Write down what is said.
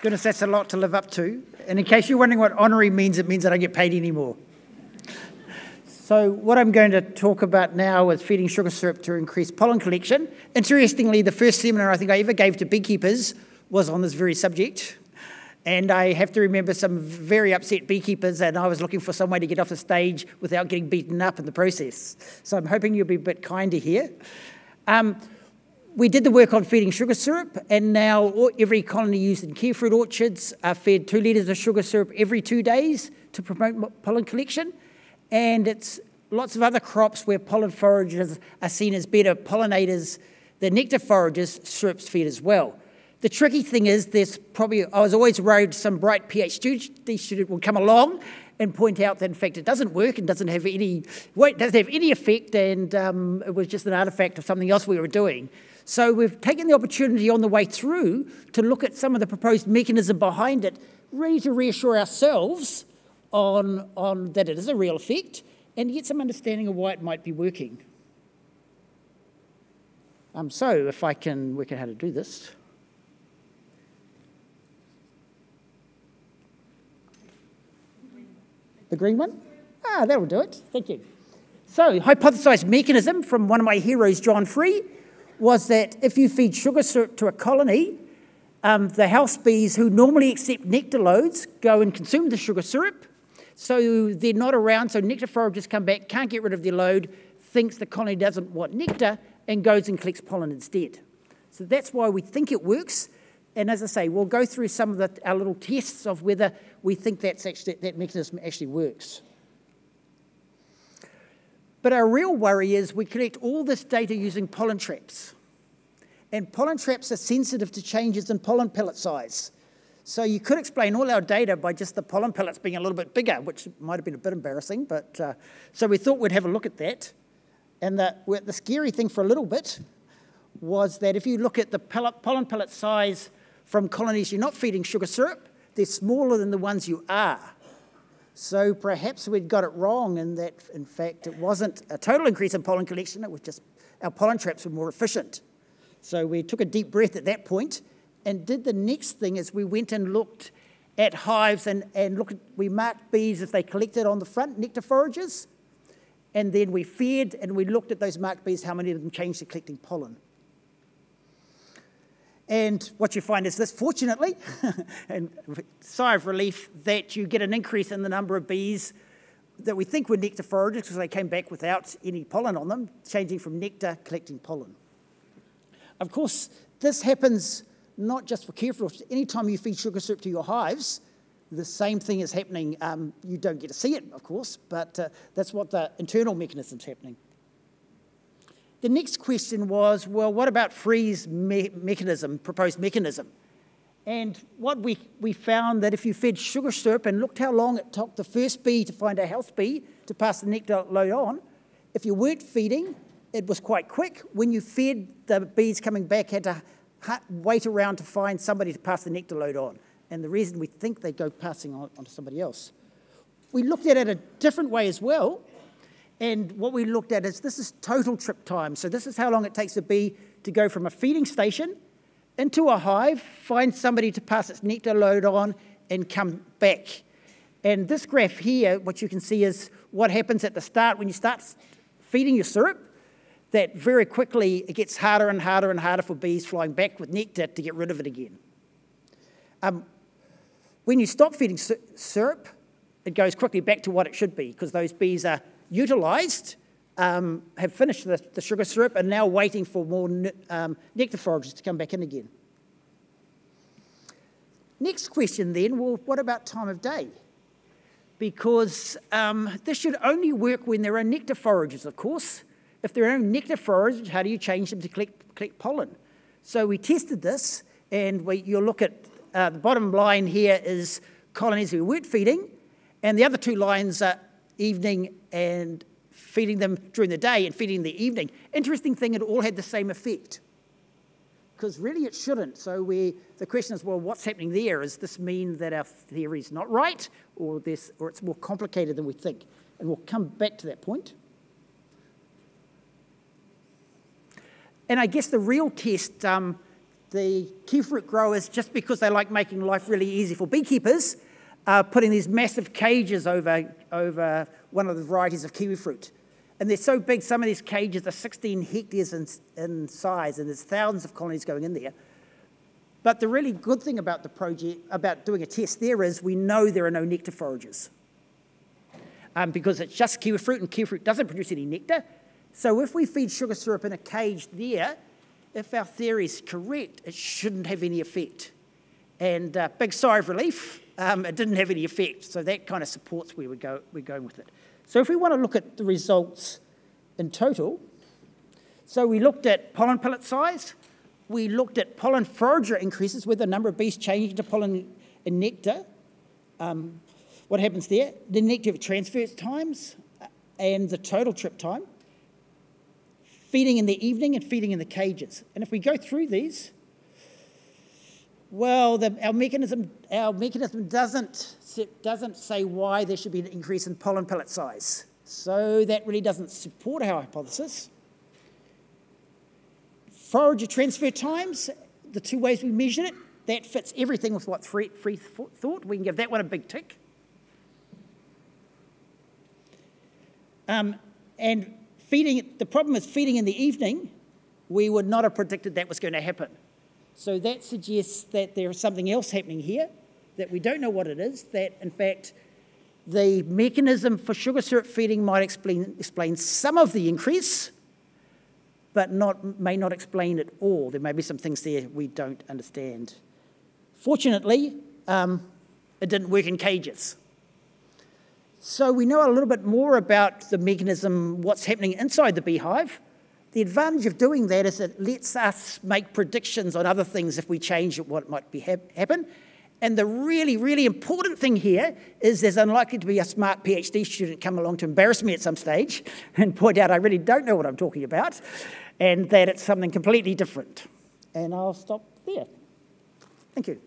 Goodness, that's a lot to live up to. And in case you're wondering what honorary means, it means I don't get paid anymore. So what I'm going to talk about now is feeding sugar syrup to increase pollen collection. Interestingly, the first seminar I think I ever gave to beekeepers was on this very subject. And I have to remember some very upset beekeepers, and I was looking for some way to get off the stage without getting beaten up in the process. So I'm hoping you'll be a bit kinder here. We did the work on feeding sugar syrup, and now every colony used in kiwifruit orchards are fed 2 litres of sugar syrup every 2 days to promote pollen collection. And it's lots of other crops where pollen foragers are seen as better pollinators than nectar foragers, syrup's fed as well. The tricky thing is I was always worried some bright PhD student will come along and point out that in fact it doesn't work and doesn't have any effect, and it was just an artifact of something else we were doing. So we've taken the opportunity on the way through to look at some of the proposed mechanism behind it, really to reassure ourselves on that it is a real effect and get some understanding of why it might be working. So if I can work out how to do this. The green one? That'll do it. Thank you. So, hypothesized mechanism from one of my heroes, John Free, was that if you feed sugar syrup to a colony, the house bees who normally accept nectar loads go and consume the sugar syrup. So they're not around, so nectar foragers come back, can't get rid of their load, thinks the colony doesn't want nectar, and goes and collects pollen instead. So that's why we think it works. And as I say, we'll go through some of our little tests of whether we think that mechanism actually works. But our real worry is we collect all this data using pollen traps. And pollen traps are sensitive to changes in pollen pellet size. So you could explain all our data by just the pollen pellets being a little bit bigger, which might have been a bit embarrassing, but so we thought we'd have a look at that. And the scary thing for a little bit was that if you look at the pollen pellet size from colonies you're not feeding sugar syrup, they're smaller than the ones you are. So perhaps we'd got it wrong in that, in fact, it wasn't a total increase in pollen collection, it was just our pollen traps were more efficient. So we took a deep breath at that point and did the next thing is we went and looked at hives and we marked bees if they collected on the front, nectar foragers, and then we fed and we looked at those marked bees, how many of them changed to collecting pollen. And what you find is this, fortunately, and sigh of relief, that you get an increase in the number of bees that we think were nectar foragers because they came back without any pollen on them, changing from nectar, collecting pollen. Of course, this happens not just for kiwifruit. Anytime you feed sugar syrup to your hives, the same thing is happening. You don't get to see it, of course, but that's what the internal mechanism's happening. The next question was, well, what about Free's proposed mechanism? And what we found that if you fed sugar syrup and looked how long it took the first bee to find a house bee to pass the nectar load on, if you weren't feeding, it was quite quick. When you fed, the bees coming back had to wait around to find somebody to pass the nectar load on. And the reason we think they go passing on to somebody else. We looked at it a different way as well. And what we looked at is this is total trip time. So this is how long it takes a bee to go from a feeding station into a hive, find somebody to pass its nectar load on, and come back. And this graph here, what you can see is what happens at the start when you start feeding your syrup, that very quickly it gets harder and harder and harder for bees flying back with nectar to get rid of it again. When you stop feeding syrup, it goes quickly back to what it should be because those bees are utilised, have finished the sugar syrup and now waiting for more nectar foragers to come back in again. Next question then, well, what about time of day? Because this should only work when there are nectar foragers, of course. If there are no nectar foragers, how do you change them to collect pollen? So we tested this, and you'll look at the bottom line here is colonies we weren't feeding, and the other two lines are evening and feeding them during the day and feeding in the evening. Interesting thing, it all had the same effect. Because really it shouldn't. So the question is, well, what's happening there? Does this mean that our theory is not right, or it's more complicated than we think? And we'll come back to that point. And I guess the real test the kiwifruit growers, just because they like making life really easy for beekeepers, are putting these massive cages over one of the varieties of kiwifruit. And they're so big, some of these cages are 16 hectares in size, and there's thousands of colonies going in there. But the really good thing about the project, about doing a test there, is we know there are no nectar foragers. Because it's just kiwifruit, and kiwifruit doesn't produce any nectar. So if we feed sugar syrup in a cage there, if our theory is correct, it shouldn't have any effect. And big sigh of relief, it didn't have any effect. So that kind of supports where we're going with it. So if we want to look at the results in total, so we looked at pollen pellet size, we looked at pollen forager increases, where the number of bees changing to pollen and nectar. What happens there? The nectar transfer times and the total trip time, feeding in the evening and feeding in the cages. And if we go through these, well, our mechanism doesn't say why there should be an increase in pollen pellet size. So that really doesn't support our hypothesis. Forager transfer times, the two ways we measured it, that fits everything with what Free thought. We can give that one a big tick. And the problem is feeding in the evening, we would not have predicted that was going to happen. So that suggests that there is something else happening here, that we don't know what it is, that in fact the mechanism for sugar syrup feeding might explain some of the increase, but may not explain it all. There may be some things there we don't understand. Fortunately, it didn't work in cages. So we know a little bit more about the mechanism, what's happening inside the beehive. The advantage of doing that is it lets us make predictions on other things if we change what might happen. And the really, really important thing here is there's unlikely to be a smart PhD student come along to embarrass me at some stage and point out I really don't know what I'm talking about, and that it's something completely different. And I'll stop there. Thank you.